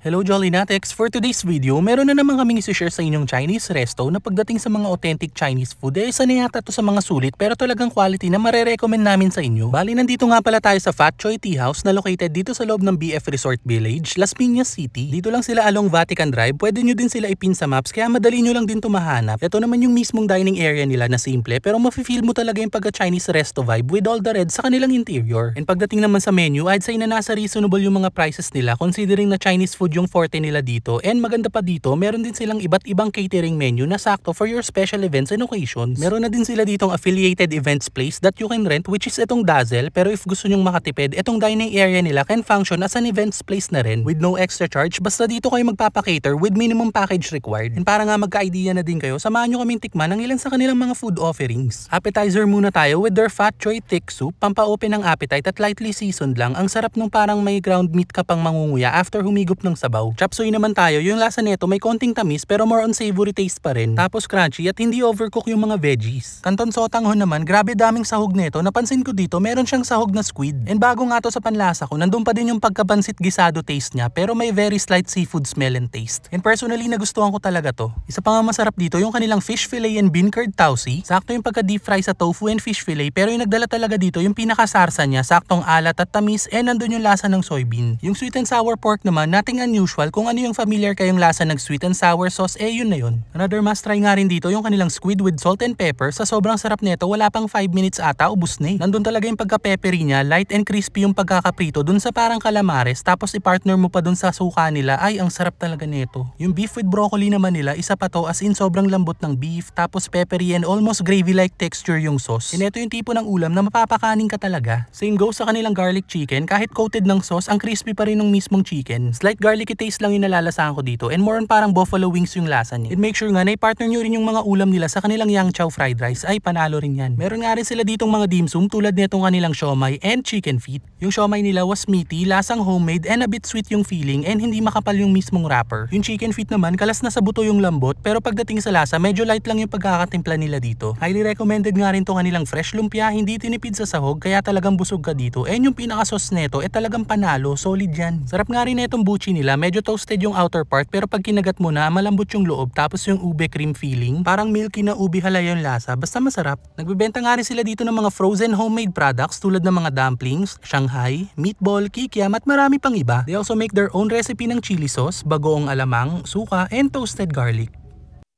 Hello Jolly Natex! For today's video, meron na naman kaming isi-share sa inyong Chinese resto na pagdating sa mga authentic Chinese food, isa na yata to sa mga sulit pero talagang quality na marerecommend namin sa inyo. Bali, nandito nga pala tayo sa Fat Choi Tea House na located dito sa loob ng BF Resort Village, Las Piñas City. Dito lang sila along Vatican Drive, pwede nyo din sila ipin sa maps kaya madali nyo lang din to mahanap. Ito naman yung mismong dining area nila na simple pero mafe-feel mo talaga yung pagka-Chinese resto vibe with all the red sa kanilang interior. And pagdating naman sa menu, I'd say na nasa reasonable yung mga prices nila considering na Chinese food yung forte nila dito, and maganda pa dito, meron din silang iba't ibang catering menu na sakto for your special events and occasions. Meron na din sila ditong affiliated events place that you can rent, which is itong Dazzle, pero if gusto nyong makatipid, itong dining area nila can function as an events place na rin with no extra charge, basta dito kayo magpapakater with minimum package required. And para nga magka-idea na din kayo, samahan nyo kaming tikman ng ilan sa kanilang mga food offerings. Appetizer muna tayo with their Fat Choi thick soup, pampa-open ng appetite at lightly seasoned lang. Ang sarap nung parang may ground meat ka pang mangunguya after humigop ng sabaw. Chop suey naman tayo, yung lasa nito may konting tamis pero more on savory taste pa rin. Tapos crunchy at hindi overcook yung mga veggies. Canton Sotanghon naman, grabe daming sahog nito. Napansin ko dito, meron siyang sahog na squid. And bago nga to sa panlasa ko, nandun pa din yung pagkapansit gisado taste niya pero may very slight seafood smell and taste. And personally, nagustuhan ko talaga to. Isa pa nga masarap dito yung kanilang fish fillet and bean curd tausi. Sakto yung pagka deep fry sa tofu and fish fillet pero yung nagdala talaga dito yung pinakasarsa niya, saktong alat at tamis, and nandun yung lasa ng soybean. Yung sweet and sour pork naman, nothing unusual. Kung ano yung familiar kayong lasa ng sweet and sour sauce, yun na yun. Another must try nga rin dito yung kanilang squid with salt and pepper. Sa sobrang sarap nito, wala pang 5 minutes ata, ubus na eh. Nandun talaga yung pagka-peppery niya, light and crispy yung pagkakaprito dun sa parang calamares, tapos i-partner mo pa dun sa suka nila. Ay, ang sarap talaga nito. Yung beef with broccoli naman nila, isa pa to, as in sobrang lambot ng beef, tapos peppery and almost gravy-like texture yung sauce. And ito yung tipo ng ulam na mapapakanin ka talaga. Same goes sa kanilang garlic chicken, kahit coated ng sauce, ang crispy pa rin ng mismong chicken. Slight garlicky taste lang yung nalalasahan ko dito, and more on parang buffalo wings yung lasa niya. And make sure nga na i-partner nyo rin yung mga ulam nila sa kanilang yang chow fried rice. Ay, panalo rin yan. Meron nga rin sila ditong mga dim sum tulad nitong kanilang siomai and chicken feet. Yung siomai nila was meaty, lasang homemade, and a bit sweet yung feeling, and hindi makapal yung mismong wrapper. Yung chicken feet naman, kalas na sa buto yung lambot, pero pagdating sa lasa, medyo light lang yung pagkakatimpla nila dito. Highly recommended nga rin to kanilang fresh lumpia, hindi tinipid sa sahog, kaya talagang busog ka dito. And yung pinaka-sauce neto, talagang panalo, solid yan. Sarap nga rin itong buchi nila, medyo toasted yung outer part, pero pag kinagat mo na, malambot yung loob, tapos yung ube cream feeling, parang milky na ube halaya yung lasa, basta masarap. Nagbebenta nga rin sila dito ng mga frozen homemade products tulad ng mga dumplings, Shanghai, meatball, kikiam at marami pang iba. They also make their own recipe ng chili sauce, bagoong alamang, suka, and toasted garlic.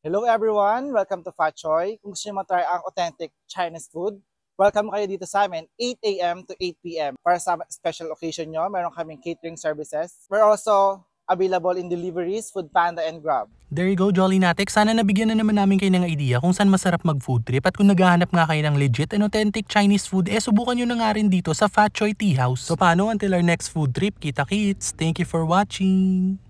Hello everyone! Welcome to Fat Choi. Kung gusto nyo matry ang authentic Chinese food, welcome kayo dito sa amin 8 a.m. to 8 p.m. Para sa special occasion nyo, meron kaming catering services. We're also available in deliveries, Foodpanda, and Grab. There you go, Jolly Natex. Sana nabigyan na naman namin kayo ng idea kung saan masarap mag-food trip. At kung naghahanap nga kayo ng legit and authentic Chinese food, subukan nyo na nga rin dito sa Fat Choi Tea House. So paano until our next food trip? Kita-kits! Thank you for watching!